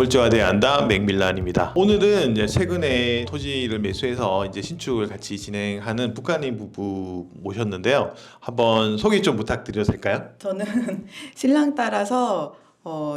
건물주가 돼야 한다 맥밀란입니다. 오늘은 이제 최근에 토지를 매수해서 이제 신축을 같이 진행하는 북한인 부부 모셨는데요. 한번 소개 좀 부탁드려도 될까요? 저는 신랑 따라서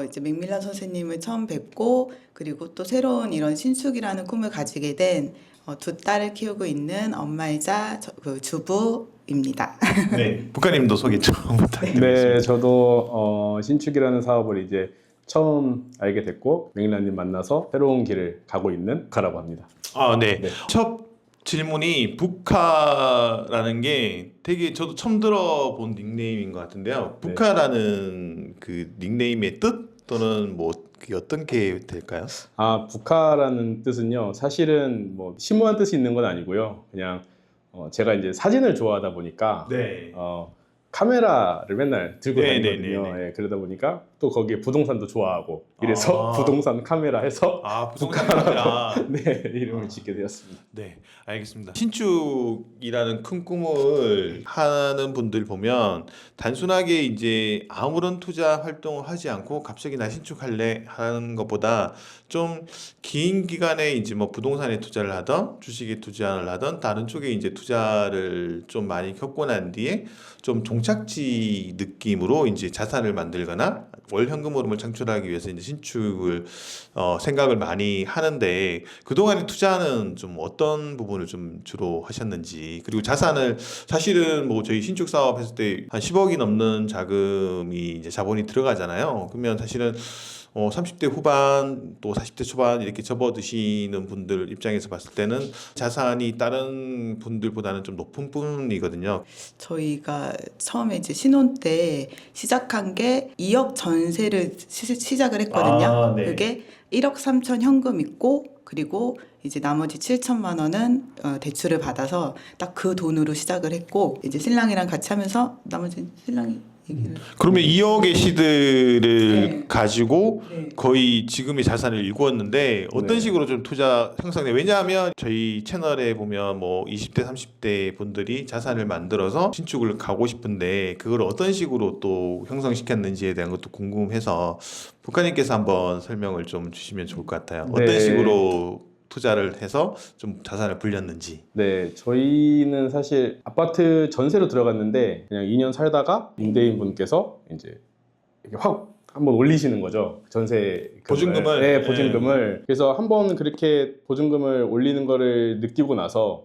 이제 맥밀란 선생님을 처음 뵙고 그리고 또 새로운 이런 신축이라는 꿈을 가지게 된 두 딸을 키우고 있는 엄마이자 그 주부입니다. 네. 북한님도 소개 좀 부탁드리겠습니다. 네, 저도 신축이라는 사업을 이제 처음 알게 됐고 맥밀란님 만나서 새로운 길을 가고 있는 가라고 합니다. 아, 네. 네. 첫 질문이 북카라는 게 되게 저도 처음 들어본 닉네임인 것 같은데요. 네. 북카라는 그 닉네임의 뜻 또는 뭐 그게 어떤 게 될까요? 북카라는 뜻은요, 사실은 뭐 심오한 뜻이 있는 건 아니고요. 그냥 제가 이제 사진을 좋아하다 보니까 네. 카메라를 맨날 들고 네, 다니거든요. 네, 네, 네. 예, 그러다 보니까 또 거기에 부동산도 좋아하고 이래서 부동산 카메라 해서 부동산 카메라. 네, 이름을 짓게 되었습니다. 네, 알겠습니다. 신축이라는 큰 꿈을 하는 분들 보면 단순하게 이제 아무런 투자 활동을 하지 않고 갑자기 나 신축할래 하는 것보다 좀 긴 기간에 이제 뭐 부동산에 투자를 하던 주식에 투자를 하던 다른 쪽에 이제 투자를 좀 많이 겪고 난 뒤에 좀 종착지 느낌으로 이제 자산을 만들거나 월 현금 흐름을 창출하기 위해서 이제 신축을 생각을 많이 하는데 그동안의 투자는 좀 어떤 부분을 좀 주로 하셨는지 그리고 자산을 사실은 뭐 저희 신축 사업 했을 때 한 10억이 넘는 자금이 이제 자본이 들어가잖아요. 그러면 사실은 30대 후반 또 40대 초반 이렇게 접어드시는 분들 입장에서 봤을 때는 자산이 다른 분들보다는 좀 높은 뿐이거든요. 저희가 처음에 이제 신혼 때 시작한 게 2억 전세를 시작을 했거든요. 아, 네. 그게 1억 3천 현금 있고 그리고 이제 나머지 7천만 원은 대출을 받아서 딱 그 돈으로 시작을 했고 이제 신랑이랑 같이 하면서 나머지 신랑이 얘기를 그러면 2억의 시드를 네. 가지고 네. 거의 지금의 자산을 일구었는데 어떤 네. 식으로 좀 투자 형성돼? 왜냐하면 저희 채널에 보면 뭐 20대 30대 분들이 자산을 만들어서 신축을 가고 싶은데 그걸 어떤 식으로 또 형성시켰는지에 대한 것도 궁금해서 북한님께서 한번 설명을 좀 주시면 좋을 것 같아요. 어떤 네. 식으로 투자를 해서 좀 자산을 불렸는지. 네, 저희는 사실 아파트 전세로 들어갔는데 그냥 2년 살다가 임대인 분께서 이제 이렇게 확 한번 올리시는 거죠. 전세 보증금을? 네, 보증금을. 그래서 한번 그렇게 보증금을 올리는 거를 느끼고 나서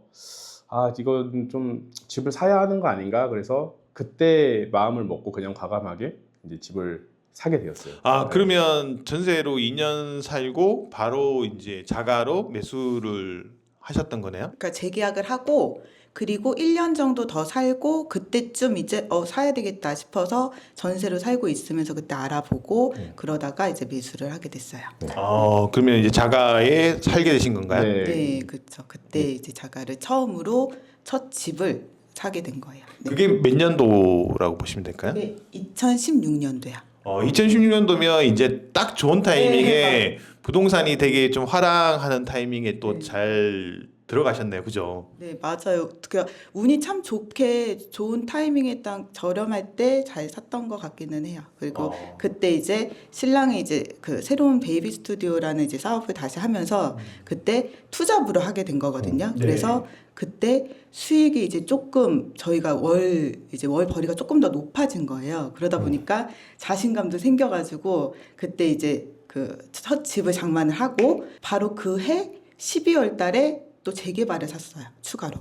이건 좀 집을 사야 하는 거 아닌가? 그래서 그때 마음을 먹고 그냥 과감하게 이제 집을 사게 되었어요. 네. 그러면 전세로 2년 살고 바로 이제 자가로 매수를 하셨던 거네요? 그러니까 재계약을 하고 그리고 1년 정도 더 살고 그때쯤 이제 사야 되겠다 싶어서 전세로 살고 있으면서 그때 알아보고 그러다가 이제 매수를 하게 됐어요. 그러면 이제 자가에 살게 되신 건가요? 네. 네, 그렇죠. 그때 이제 자가를 처음으로 첫 집을 사게 된 거예요. 네. 그게 몇 년도라고 보시면 될까요? 네, 2016년도야. 2016년도면 이제 딱 좋은 타이밍에 네. 부동산이 되게 좀 화랑하는 타이밍에 또 잘 들어가셨네요. 그죠? 네, 맞아요. 그 운이 참 좋게 좋은 타이밍에 딱 저렴할 때 잘 샀던 것 같기는 해요. 그리고 그때 이제 신랑이 이제 그 새로운 베이비 스튜디오라는 이제 사업을 다시 하면서 그때 투잡으로 하게 된 거거든요. 네. 그래서 그때 수익이 이제 조금 저희가 월 벌이가 조금 더 높아진 거예요. 그러다 보니까 자신감도 생겨가지고 그때 이제 그 첫 집을 장만을 하고 바로 그 해 12월 달에 또 재개발을 샀어요. 추가로.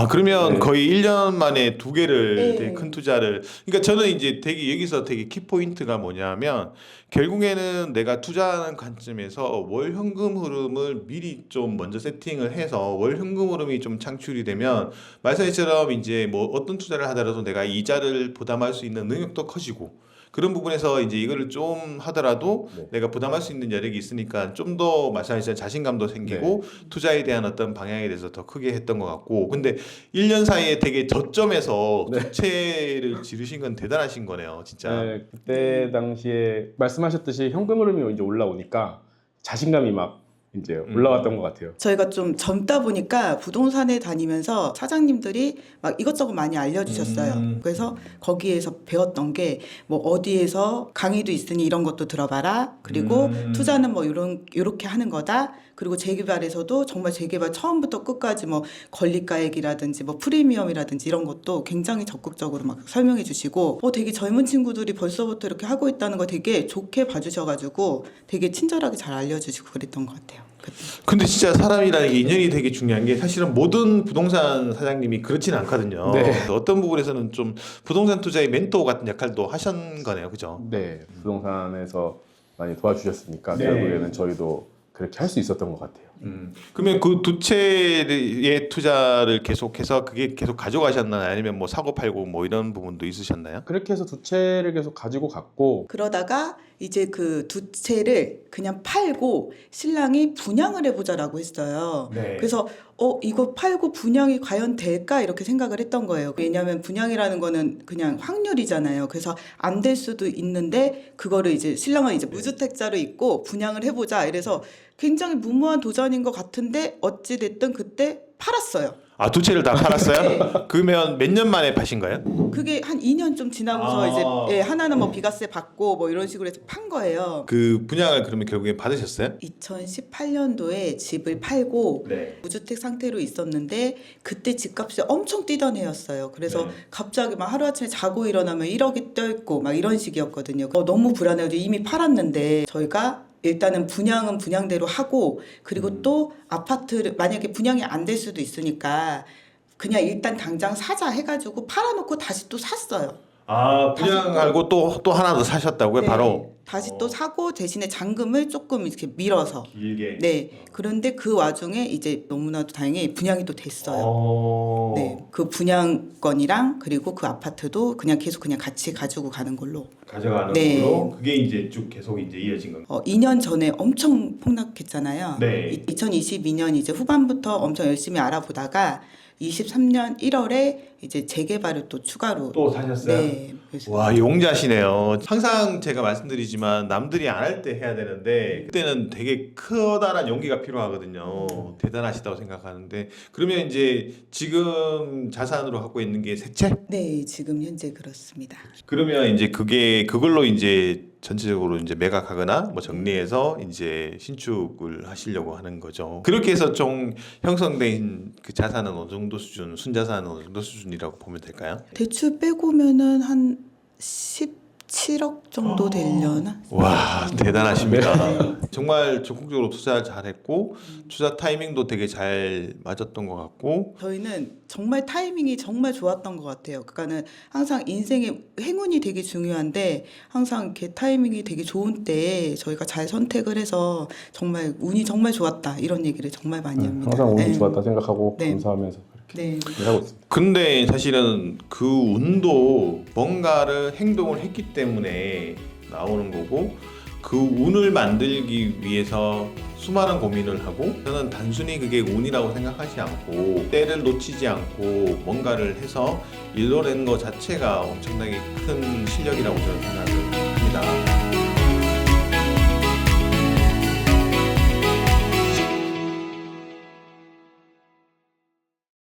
그러면 네. 거의 1년 만에 두 개를 네. 되게 큰 투자를. 그러니까 저는 이제 되게 여기서 되게 키포인트가 뭐냐면 결국에는 내가 투자하는 관점에서 월 현금 흐름을 미리 좀 먼저 세팅을 해서 월 현금 흐름이 좀 창출이 되면 말씀처럼 이제 뭐 어떤 투자를 하더라도 내가 이자를 부담할 수 있는 능력도 커지고 그런 부분에서 이제 이거를 좀 하더라도 네. 내가 부담할 수 있는 여력이 있으니까 좀 더 말씀하신 자신감도 생기고 투자에 대한 어떤 방향에 대해서 더 크게 했던 것 같고 근데 1년 사이에 되게 저점에서 두 채를 지르신 건 대단하신 거네요, 진짜. 그때 당시에 말씀하셨듯이 현금 흐름이 이제 올라오니까 자신감이 막 이제 올라왔던 것 같아요. 저희가 좀 젊다 보니까 부동산에 다니면서 사장님들이 막 이것저것 많이 알려주셨어요. 그래서 거기에서 배웠던 게 뭐 어디에서 강의도 있으니 이런 것도 들어봐라. 그리고 투자는 뭐 요렇게 하는 거다. 그리고 재개발에서도 정말 재개발 처음부터 끝까지 뭐 권리가액이라든지 뭐 프리미엄이라든지 이런 것도 굉장히 적극적으로 막 설명해 주시고 되게 젊은 친구들이 벌써부터 이렇게 하고 있다는 거 되게 좋게 봐주셔가지고 되게 친절하게 잘 알려주시고 그랬던 것 같아요. 그때. 근데 진짜 사람이라는 게 인연이 되게 중요한 게 사실은 모든 부동산 사장님이 그렇지는 않거든요. 네. 어떤 부분에서는 좀 부동산 투자의 멘토 같은 역할도 하신 거네요, 그죠? 네, 부동산에서 많이 도와주셨으니까 네. 결국에는 저희도 그렇게 할 수 있었던 것 같아요. 그러면 그 두 채의 투자를 계속해서 그게 계속 가져가셨나요? 아니면 뭐 사고 팔고 뭐 이런 부분도 있으셨나요? 그렇게 해서 두 채를 계속 가지고 갔고 그러다가 이제 그 두 채를 그냥 팔고 신랑이 분양을 해보자라고 했어요. 네. 그래서 이거 팔고 분양이 과연 될까 이렇게 생각을 했던 거예요. 왜냐하면 분양이라는 거는 그냥 확률이잖아요. 그래서 안 될 수도 있는데 그거를 이제 신랑은 이제 무주택자로 있고 분양을 해보자 이래서 굉장히 무모한 도전인 것 같은데 어찌 됐든 그때 팔았어요. 아, 두 채를 다 팔았어요? 그러면 몇 년 만에 파신 거예요? 그게 한 2년 좀 지나고서 아. 이제 하나는 뭐 비과세 받고 뭐 이런 식으로 해서 판 거예요. 그 분양을 그러면 결국에 받으셨어요? 2018년도에 집을 팔고 네. 무주택 상태로 있었는데 그때 집값이 엄청 뛰던 해였어요. 그래서 네. 갑자기 막 하루아침에 자고 일어나면 1억이 떠있고 막 이런 식이었거든요. 너무 불안해가지고 이미 팔았는데 저희가 일단은 분양은 분양대로 하고 그리고 또 아파트를 만약에 분양이 안 될 수도 있으니까 그냥 일단 당장 사자 해가지고 팔아놓고 다시 또 샀어요. 아, 분양하고 또 하나 더 사셨다고요? 네. 바로? 다시 또 사고 대신에 잔금을 조금 이렇게 밀어서 길게. 네. 그런데 그 와중에 이제 너무나도 다행히 분양이 또 됐어요. 네. 그 분양권이랑 그리고 그 아파트도 그냥 계속 그냥 같이 가지고 가는 걸로. 가져가는 네. 걸로 그게 이제 쭉 계속 이제 이어진 겁니다. 2년 전에 엄청 폭락했잖아요. 네. 2022년 이제 후반부터 엄청 열심히 알아보다가 23년 1월에 이제 재개발을 또 추가로 또 사셨어요? 네. 그래서 와, 용자시네요. 항상 제가 말씀드리지만 남들이 안 할 때 해야 되는데 그때는 되게 커다란 용기가 필요하거든요. 대단하시다고 생각하는데 그러면 이제 지금 자산으로 갖고 있는 게 세 채? 네, 지금 현재 그렇습니다. 그러면 이제 그걸로 이제 전체적으로 이제 매각하거나 뭐 정리해서 이제 신축을 하시려고 하는 거죠. 그렇게 해서 좀 형성된 그 자산은 어느 정도 수준, 순자산은 어느 정도 수준이라고 보면 될까요? 대출 빼고면은 한 17억 정도 되려나? 와, 대단하십니다. 정말 적극적으로 투자 잘했고 투자 타이밍도 되게 잘 맞았던 것 같고 저희는 정말 타이밍이 정말 좋았던 것 같아요. 그러니까는 항상 인생에 행운이 되게 중요한데 항상 이렇게 타이밍이 되게 좋은 때에 저희가 잘 선택을 해서 정말 운이 정말 좋았다 이런 얘기를 정말 많이 합니다. 항상 운이 네. 좋았다 생각하고 네. 감사하면서 네. 그렇게 하고 있습니다. 근데 사실은 그 운도 뭔가를 행동을 했기 때문에 나오는 거고 그 운을 만들기 위해서 수많은 고민을 하고 저는 단순히 그게 운이라고 생각하지 않고 때를 놓치지 않고 뭔가를 해서 이뤄낸 것 자체가 엄청나게 큰 실력이라고 저는 생각을 합니다.